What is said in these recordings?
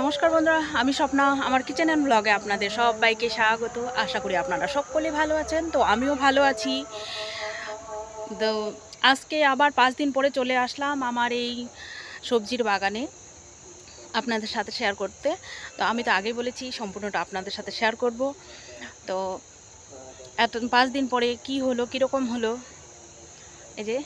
নমস্কার বন্ধুরা, আমি স্বপ্না। আমার কিচেন অ্যান্ড ব্লগে আপনাদের সবাইকে স্বাগত। আশা করি আপনারা সকলে ভালো আছেন, তো আমিও ভালো আছি। তো আজকে আবার 5 দিন পরে চলে আসলাম আমার এই সবজির বাগানে আপনাদের সাথে শেয়ার করতে। তো আমি তো আগেই বলেছি সম্পূর্ণটা আপনাদের সাথে শেয়ার করব। তো 5 দিন পরে কি হলো, কীরকম হলো, এই যে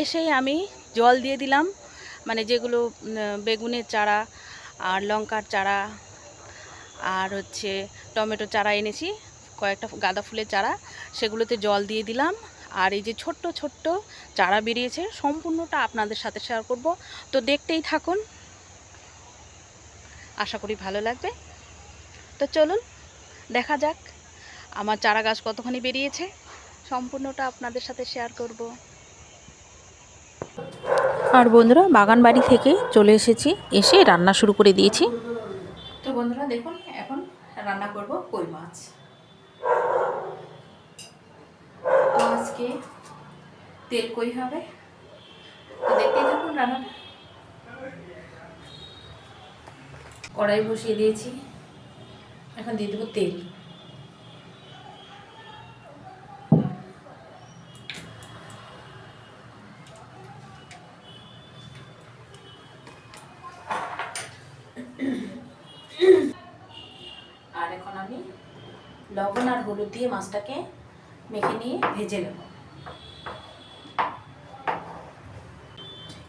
এসেই আমি জল দিয়ে দিলাম। মানে যেগুলো বেগুনের চারা আর লঙ্কার চারা আর হচ্ছে টমেটো চারা এনেছি, কয়েকটা গাঁদা ফুলের চারা, সেগুলোতে জল দিয়ে দিলাম। আর এই যে ছোট্ট ছোট্ট চারা বেরিয়েছে, সম্পূর্ণটা আপনাদের সাথে শেয়ার করব। তো দেখতেই থাকুন, আশা করি ভালো লাগবে। তো চলুন দেখা যাক আমার চারা গাছ কতখানি বেরিয়েছে, সম্পূর্ণটা আপনাদের সাথে শেয়ার করব। আর বন্ধুরা, বাগান বাড়ি থেকে চলে এসেছি, এসে রান্না শুরু করে দিয়েছি। তো বন্ধুরা দেখুন, এখন রান্না করব কই মাছ। তো আজকে তেল কই হবে, তো দেখতেই থাকুন রান্নাটা। কড়াই বসিয়ে দিয়েছি, এখন দিয়ে দেবো তেল। আর এখন আমি লবণ আর হলুদ দিয়ে মাছটাকে মেখে নিয়ে ভেজে নেব।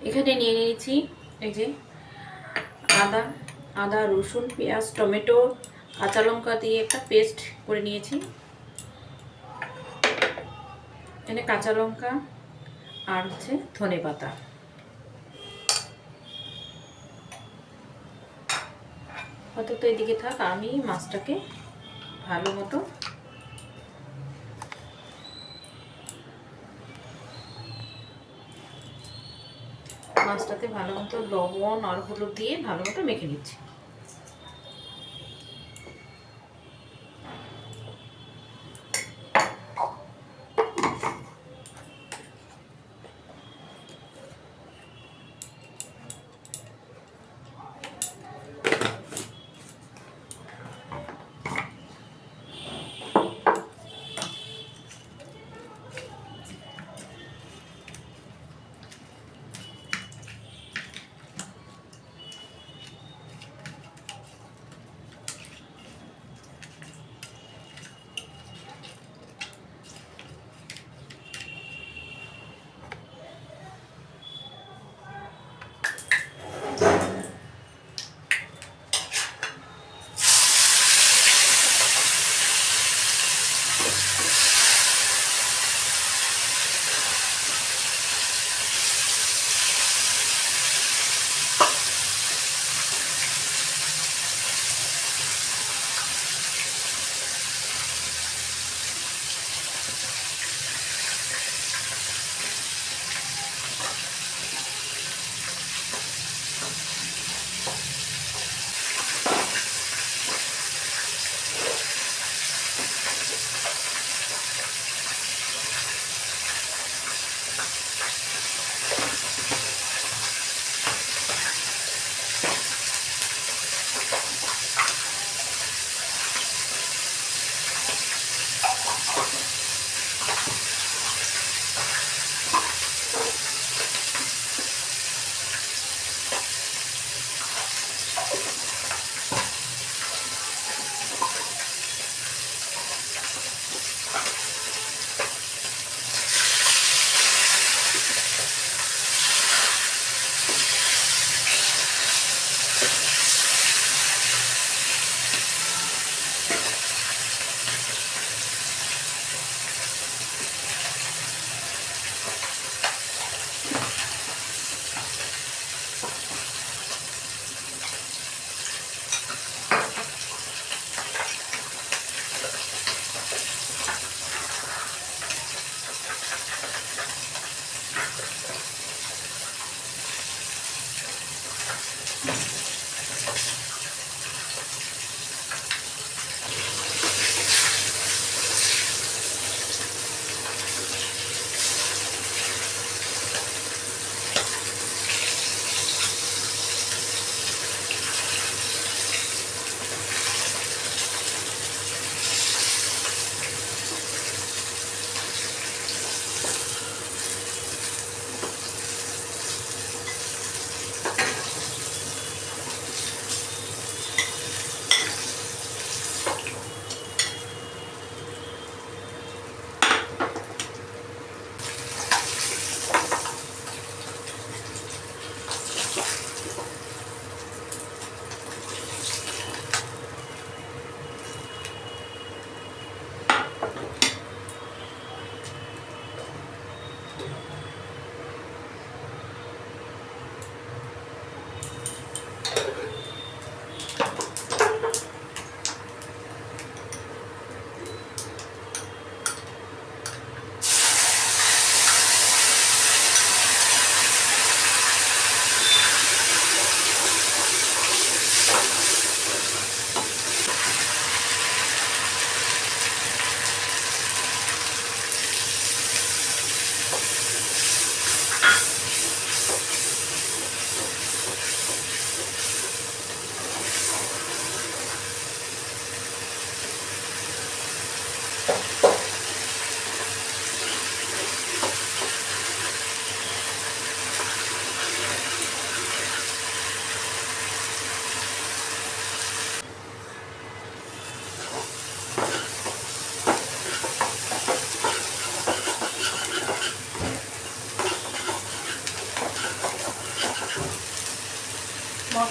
এখানে নিয়ে নিয়েছি এই যে আদা রসুন পেঁয়াজ টমেটো কাঁচা লঙ্কা দিয়ে একটা পেস্ট করে নিয়েছি। এখানে কাঁচা লঙ্কা আর হচ্ছে ধনে পাতা। অন্তত এদিকে থাক, আমি মাছটাকে ভালো মতো লবণ আর হলুদ দিয়ে ভালো মতো মেখে নিচ্ছি।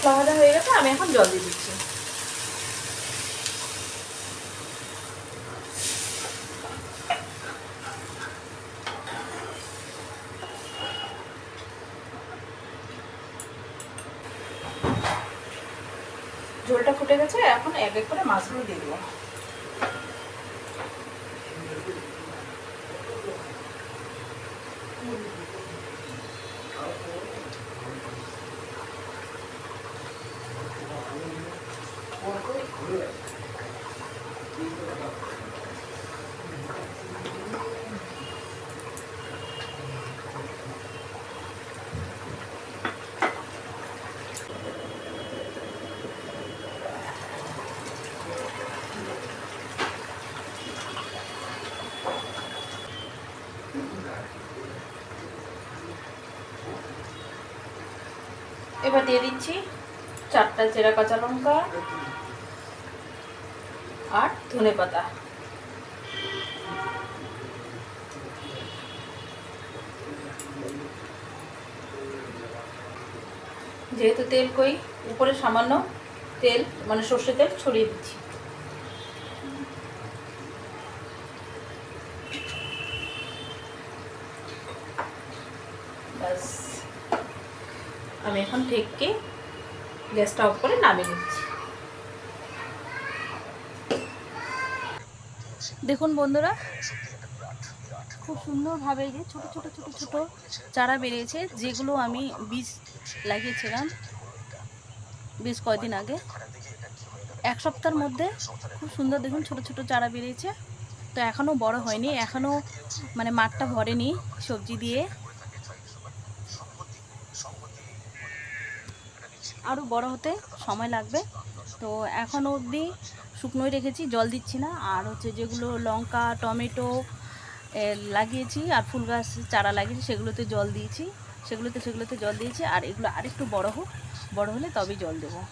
মশলা ভাজা হয়ে গেছে, আমি এখন জল দিয়ে দিচ্ছি। ঝোলটা ফুটে গেছে, এখন এক এক করে মাছগুলো দিয়ে দেবো। এবার দিয়ে দিচ্ছি 4টা চেরা কাঁচা লঙ্কা আর ধনেপাতা। যেহেতু তেল কই, উপরে সামান্য তেল মানে সর্ষে তেল ছড়িয়ে দিচ্ছি। ব্যাস, আমি এখন ঢেকে গ্যাসটা অফ করে নামিয়ে নিচ্ছি। দেখুন বন্ধুরা, খুব সুন্দরভাবে যে ছোট ছোট ছোট ছোট চারা বেরিয়েছে, যেগুলো আমি বীজ লাগিয়েছিলাম বেশ কয়েকদিন আগে। 1 সপ্তাহের মধ্যে খুব সুন্দর দেখুন ছোট ছোট চারা বেরিয়েছে। তো এখনও বড় হয়নি, এখনও মানে মাঠটা ভরেনি সবজি দিয়ে, আরও বড় হতে সময় লাগবে। তো এখনও অবধি শুকনোই রেখেছি, জল দিচ্ছি না। আর হচ্ছে যেগুলো লঙ্কা টমেটো লাগিয়েছি আর ফুল গাছ চারা লাগিয়েছি সেগুলোতে জল দিয়েছি, সেগুলোতে জল দিয়েছি। আর এগুলো আরেকটু বড় হোক, বড় হলে তবেই জল দেবো।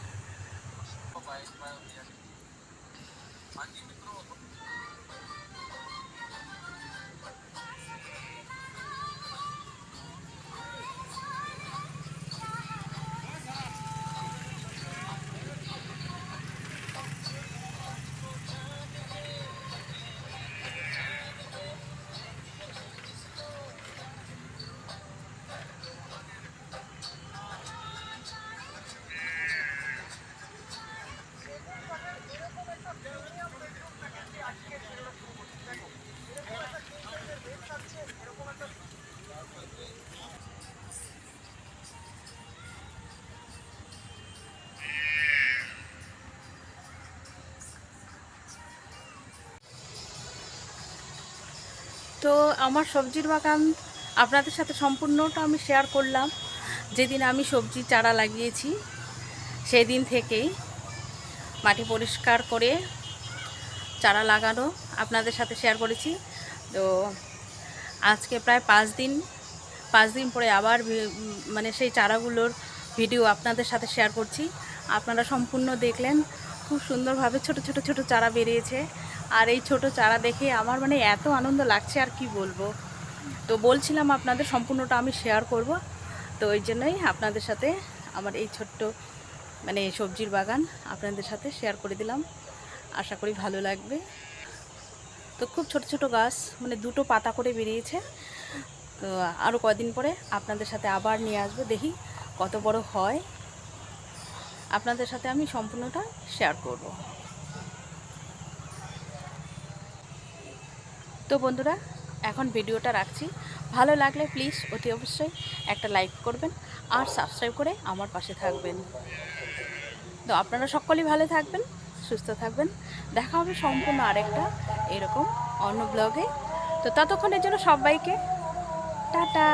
তো আমার সবজির বাগান আপনাদের সাথে সম্পূর্ণটা আমি শেয়ার করলাম। যেদিন আমি সবজি চারা লাগিয়েছি সেই দিন থেকেই মাটি পরিষ্কার করে চারা লাগানো আপনাদের সাথে শেয়ার করেছি। তো আজকে প্রায় 5 দিন পরে আবার মানে সেই চারাগুলোর ভিডিও আপনাদের সাথে শেয়ার করছি। আপনারা সম্পূর্ণ দেখলেন, খুব সুন্দরভাবে ছোট ছোট ছোট চারা বেরিয়েছে। আর এই ছোট চারা দেখে আমার মানে এত আনন্দ লাগছে আর কি বলবো। তো বলছিলাম আপনাদের সম্পূর্ণটা আমি শেয়ার করব, তো ওই জন্যই আপনাদের সাথে আমার এই ছোট্ট মানে সবজির বাগান আপনাদের সাথে শেয়ার করে দিলাম। আশা করি ভালো লাগবে। তো খুব ছোট ছোট গাছ, মানে 2টো পাতা করে বেরিয়েছে। তো আরও কয়দিন পরে আপনাদের সাথে আবার নিয়ে আসবো, দেখি কত বড় হয়। আপনাদের সাথে আমি সম্পূর্ণটা শেয়ার করব। তো বন্ধুরা, এখন ভিডিওটা রাখছি। ভালো লাগলে প্লিজ অতি অবশ্যই একটা লাইক করবেন আর সাবস্ক্রাইব করে আমার পাশে থাকবেন। তো আপনারা সকলেই ভালো থাকবেন, সুস্থ থাকবেন। দেখা হবে সম্পূর্ণ আরেকটা এরকম অন্য ব্লগে। তো ততক্ষণের জন্য সবাইকে টাটা।